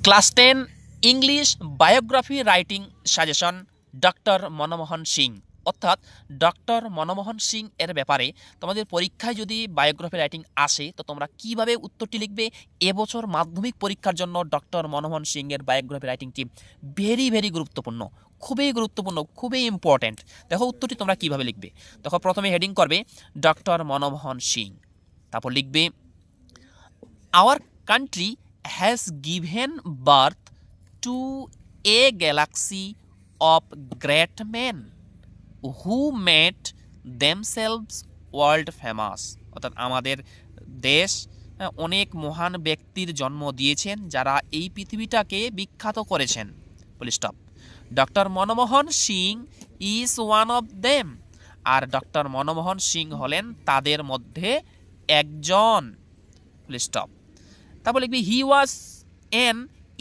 Class 10 English biography writing suggestion doctor Manmohan Singh. অর্থাৎ doctor Manmohan Singh এর ব্যাপারে তোমাদের পরীক্ষায় যদি বায়োগ্রাফি রাইটিং আসে তো তোমরা কিভাবে উত্তরটি লিখবে। এবছর মাধ্যমিক পরীক্ষার জন্য ডক্টর মনমোহন সিং এর বায়োগ্রাফি রাইটিংটি ভেরি গুরুত্বপূর্ণ, খুবই ইম্পর্ট্যান্ট। দেখো উত্তরটি তোমরা কিভাবে লিখবে। দেখো প্রথমে হেডিং করবে ডক্টর মনমোহন সিং, তারপর লিখবে our country has given birth to a galaxy of great men who made themselves world famous। অর্থাৎ আমাদের দেশ অনেক মহান ব্যক্তির জন্ম দিয়েছেন যারা এই পৃথিবীটাকে বিখ্যাত করেছেন। Full stop. Doctor Manmohan Singh is one of them. আর ডক্টর মনমোহন সিং হলেন তাদের মধ্যে একজন। Full stop. তারপর লিখবি he was an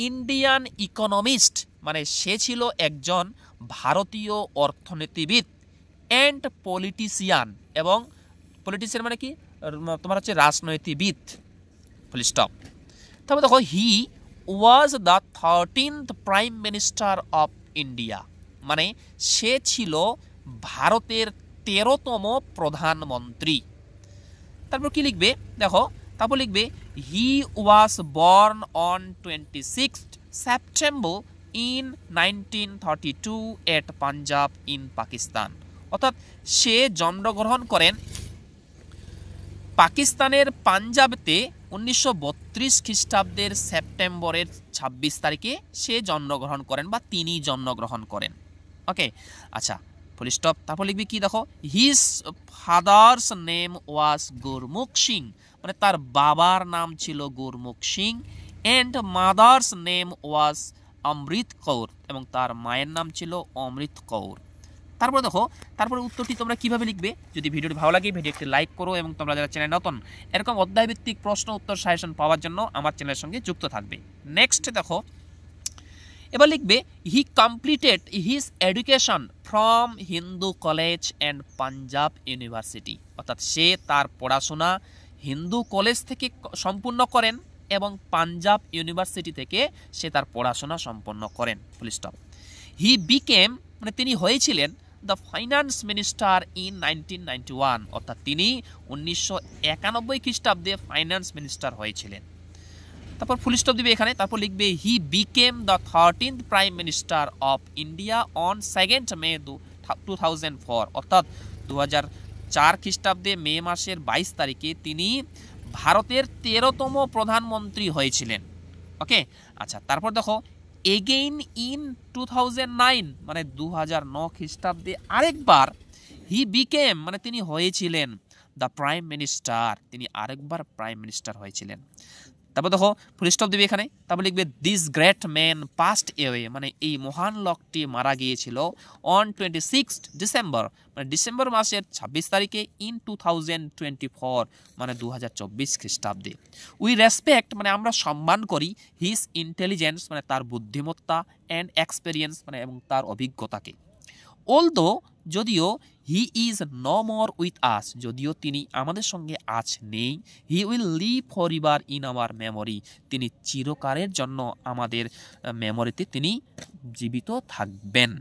Indian economist, মানে সে ছিল একজন ভারতীয় অর্থনীতিবিদ, অ্যান্ড পলিটিশিয়ান, এবং পলিটিশিয়ান মানে কি তোমার হচ্ছে রাজনৈতিকবিদ। ফুল স্টপ। তারপর দেখো he was the 13th prime minister of India, মানে সে ছিল ভারতের 13তম প্রধানমন্ত্রী। তারপর কি লিখবে দেখো, তারপর লিখবে he was born on 26th September in 1932 at Punjab in Pakistan. অর্থাৎ সে জন্মগ্রহণ করেন পাকিস্তানের পাঞ্জাবতে 1932 খ্রিস্টাব্দের সেপ্টেম্বরের 26 তারিখে সে জন্মগ্রহণ করেন বা তিনি জন্মগ্রহণ করেন। ওকে, আচ্ছা ফুল স্টপ। তারপর লিখবি কি দেখো his father's name was Gurmukh Singh, মানে তার বাবার নাম ছিল Gurmukh Singh, and mother's name was Amrit Kaur, এবং তার মায়ের নাম ছিল অমৃত কৌর। তারপর দেখো তারপরে উত্তরটি তোমরা কিভাবে লিখবে। যদি ভিডিওটি ভালো লাগে ভিডিও একটি লাইক করো, এবং তোমরা যারা চ্যানেল নতুন এরকম অধ্যায়ভিত্তিক প্রশ্ন উত্তর সাজেশন পাওয়ার জন্য আমার চ্যানেলের সঙ্গে যুক্ত থাকবে। নেক্সট দেখো এবার লিখবে হি completed his education from Hindu college and Punjab university. অর্থাৎ সে তার পড়াশোনা হিন্দু কলেজ থেকে সম্পূর্ণ করেন এবং পাঞ্জাব ইউনিভার্সিটি থেকে সে তার পড়াশোনা সম্পন্ন করেন। Full stop. হি বিকেম, মানে তিনি হয়েছিলেন দ্য ফাইন্যান্স মিনিস্টার ইন 1991। অর্থাৎ তিনি 1991 খ্রিস্টাব্দে ফাইন্যান্স মিনিস্টার হয়েছিলেন। তারপর ফুল স্টপ দিবে এখানে। তারপর লিখবে he became the 13th prime minister of India on 2nd মে 2004। অর্থাৎ 2004 খ্রিস্টাব্দে মে মাসের 22 তারিখে তিনি ভারতের 13তম প্রধানমন্ত্রী হয়েছিলেন। ওকে, আচ্ছা তারপর দেখো এগেইন ইন 2009, মানে 2009 খ্রিস্টাব্দে আরেকবার হি বিকেম, মানে তিনি হয়েছিলেন দ্য প্রাইম মিনিস্টার, তিনি আরেকবার প্রাইম মিনিস্টার হয়েছিলেন। তারপর দেখো ফুল স্টপ দিবে এখানে। তারপর লিখবে this great man past away, মানে এই মহান লোকটি মারা গিয়েছিল অন 26 ডিসেম্বর, মানে ডিসেম্বর মাসের 26 তারিখে ইন 2024, মানে 2024 খ্রিস্টাব্দে। উই রেসপেক্ট, মানে আমরা সম্মান করি হিজ ইন্টেলিজেন্স, মানে তার বুদ্ধিমত্তা, অ্যান্ড এক্সপেরিয়েন্স, মানে এবং তার অভিজ্ঞতাকে। অলদো, যদিও he is no more with us, যদিও তিনি আমাদের সঙ্গে আজ নেই, he will live forever in our memory, তিনি চিরকালের জন্য আমাদের মেমোরিতে তিনি জীবিত থাকবেন।